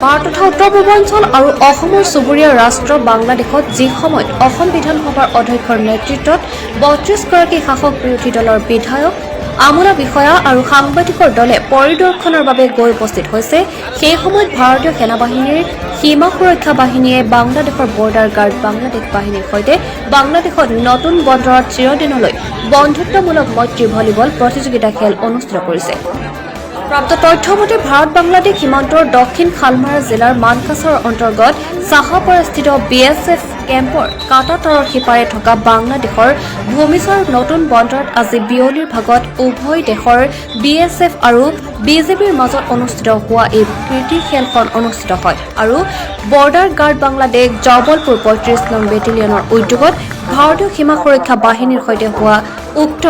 ভাৰত তথা উত্তৰ পূৰ্বাঞ্চল আৰু অসমৰ চুবুৰীয়া ৰাষ্ট্ৰ বাংলাদেশত যি সময়ত অসম বিধানসভাৰ অধ্যক্ষৰ নেতৃত্বত ৩২ গৰাকী শাসক বিৰোধী দলৰ বিধায়ক আমোলা বিষয়া আৰু সাংবাদিকৰ দলে পৰিদৰ্শনৰ বাবে গৈ উপস্থিত হৈছে সেই সময়ত ভাৰতীয় সেনাবাহিনীৰ সীমা সুৰক্ষা বাহিনীয়ে বাংলাদেশৰ বৰ্ডাৰ গাৰ্ড বাংলাদেশ বাহিনীৰ সৈতে বাংলাদেশত নতুন বন্দৰত চিৰদিনলৈ বন্ধুত্বমূলক মৈত্ৰী ভলীবল প্ৰতিযোগিতা খেল অনুষ্ঠিত কৰিছে। প্ৰাপ্ত তথ্য মতে ভাৰত বাংলাদেশ সীমান্তৰ দক্ষিণ খালমাৰা জিলাৰ মানকাছৰ অন্তৰ্গত চাহাপাৰাস্থিত BSF কেম্পৰ কাটাতাৰৰ সিপাৰে থকা বাংলাদেশৰ ভূমিচৰ নতুন বন্দৰত আজি বিয়লিৰ ভাগত উভয় দেশৰ BSF আৰু BJPৰ মাজত অনুষ্ঠিত হোৱা এই কীৰ্তি খেলখন অনুষ্ঠিত হয় আৰু বৰ্ডাৰ গাৰ্ড বাংলাদেশ জবলপুৰ ৩৫ নং বেটেলিয়নৰ উদ্যোগত ভাৰতীয় সীমা সুৰক্ষা বাহিনীৰ সৈতে হোৱা উক্ত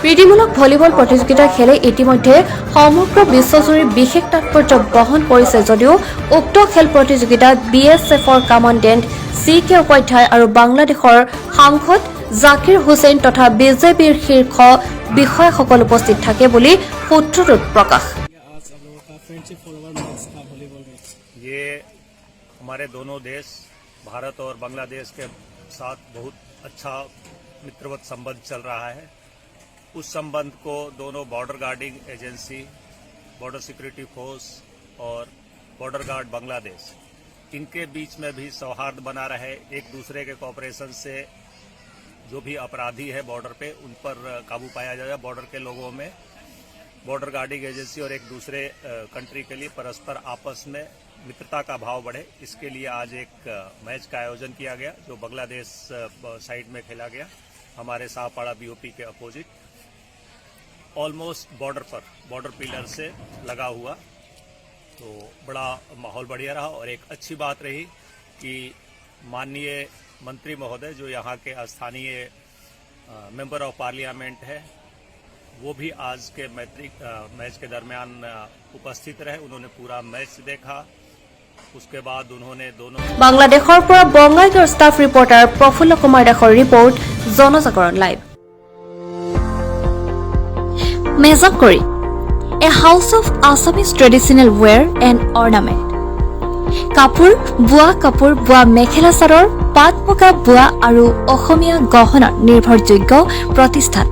প্ৰীতিমূলক ভলীবল প্ৰতিযোগিতাৰ খেলে ইতিমধ্যে সমগ্ৰ বিশ্বজুৰি বিশেষ তাৎপৰ্য বহন কৰিছে যদিও উক্ত খেল প্ৰতিযোগিতাত BSFৰ কমাণ্ডেণ্ট CK উপাধ্যায় আৰু বাংলাদেশৰ সাংসদ জাকিৰ হুছেইন তথা BJPৰ শীৰ্ষ বিষয়াসকল উপস্থিত থাকে বুলি সূত্ৰটোত প্ৰকাশ। ये हमारे दोनों देश भारत और बांग्लादेश के साथ बहुत अच्छा मित्रवत संबंध चल रहा है। उस संबंध को दोनों border guarding agency, border security force और बॉर्डर गार्ड बांग्लादेश इनके बीच में भी सौहार्द बना रहे, एक दूसरे के कोऑपरेशन से जो भी अपराधी है बॉर्डर पे उन पर काबू पाया जाए। बॉर्डर के लोगों में बॉर्डर गार्डिंग एजेंसी और एक दूसरे कंट्री के लिए परस्पर आपस में मित्रता का भाव बढ़े, इसके लिए आज एक मैच का आयोजन किया गया जो बांग्लादेश साइड में खेला गया हमारे साहपाड़ा BOP के अपोजिट, ऑलमोस्ट बॉर्डर पिलर से लगा हुआ। तो बड़ा माहौल बढ़िया रहा और एक अच्छी बात रही कि माननीय मंत्री महोदय जो यहाँ के स्थानीय मेंबर ऑफ पार्लियामेंट है वो भी आज के मैच के दरमियान उपस्थित रहे। उन्होंने पूरा मैच देखा। उसके बाद उन्होंने दोनों बांग्लादेशৰ পৰা বঙাইগাঁৱৰ ষ্টাফ ৰিপৰ্টাৰ প্ৰফুল্ল কুমাৰ দাসৰ report Janajagaran live. Mezamkori, a house of Assamese traditional wear and ornament. Kapur, bua mekhela sarar, pat muga bua aru Ohomia gohona nirbhorjogyo protishthan.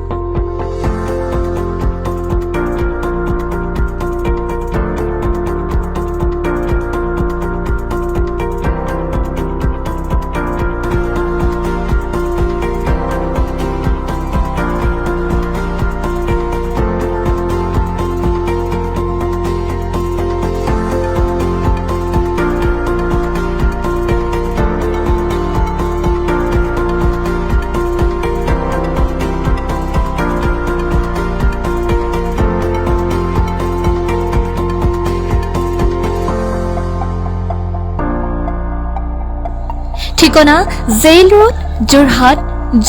ঠিকনা জেইল ৰোড যোৰহাট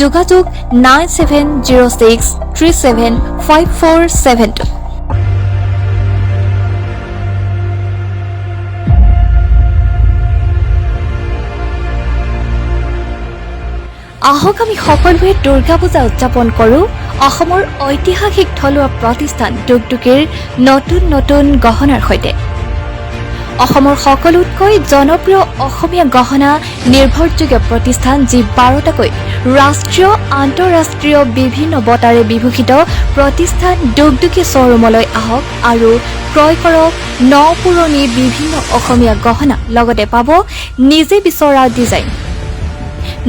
যোগাযোগ 9706375472। আহক আমি সকলোৱে দুৰ্গা পূজা উদযাপন কৰোঁ অসমৰ ঐতিহাসিক থলুৱা প্ৰতিষ্ঠান ডুগডুগিৰ নতুন নতুন গহনাৰ সৈতে। অসমৰ সকলোতকৈ জনপ্ৰিয় অসমীয়া গহনা নিৰ্ভৰযোগ্য প্ৰতিষ্ঠান যি 12টাকৈ ৰাষ্ট্ৰীয় আন্তঃৰাষ্ট্ৰীয় বিভিন্ন বঁটাৰে বিভূষিত প্ৰতিষ্ঠান ডুগডুগি শ্বৰুমলৈ আহক আৰু ক্ৰয় কৰক নপুৰণি বিভিন্ন অসমীয়া গহনা, লগতে পাব নিজে বিচৰা ডিজাইন।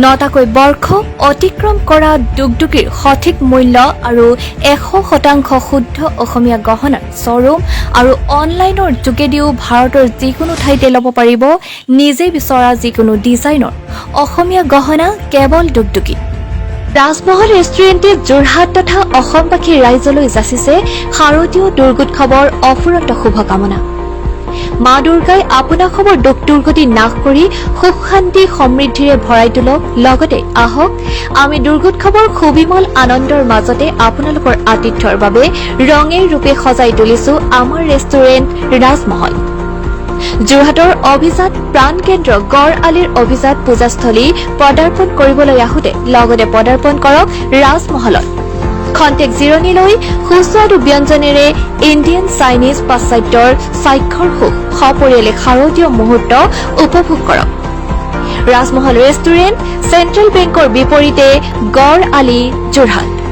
9টাকৈ বৰ্ষ অতিক্ৰম কৰা ডুগডুগিৰ সঠিক মূল্য আৰু 100% শুদ্ধ অসমীয়া গহনাৰ শ্বৰুম আৰু অনলাইনৰ যোগেদিও ভাৰতৰ যিকোনো ঠাইতে ল'ব পাৰিব নিজে বিচৰা যিকোনো ডিজাইনৰ অসমীয়া গহনা কেৱল ডুগডুগি। ৰাজমহল ৰেষ্টুৰেণ্টে যোৰহাট তথা অসমবাসীৰ ৰাইজলৈ যাচিছে শাৰদীয় দুৰ্গোৎসৱৰ অফুৰন্ত শুভকামনা। মা দুৰ্গাই আপোনাসমৰ দুখ দুৰ্গতি নাশ কৰি সুখ শান্তি সমৃদ্ধিৰে ভৰাই তোলক। লগতে আহক আমি দুৰ্গোৎসৱৰ সুবিমল আনন্দৰ মাজতে আপোনালোকৰ আতিথ্যৰ বাবে ৰঙে ৰূপে সজাই তুলিছো আমাৰ ৰেষ্টুৰেণ্ট ৰাজমহল। যোৰহাটৰ অভিজাত প্ৰাণকেন্দ্ৰ গড় আলিৰ অভিজাত পূজাস্থলী পদাৰ্পণ কৰিবলৈ আহোঁতে লগতে পদাৰ্পণ কৰক ৰাজমহলত। খন্তেক জিৰণি লৈ সুস্বাদু ব্যঞ্জনেৰে ইণ্ডিয়ান চাইনিজ পাশ্চাত্যৰ স্বাক্ষৰ সুখ সপৰিয়ালে শাৰদীয় মুহূৰ্ত উপভোগ কৰক। ৰাজমহল ৰেষ্টুৰেণ্ট, চেণ্ট্ৰেল বেংকৰ বিপৰীতে গড় আলি, যোৰহাট।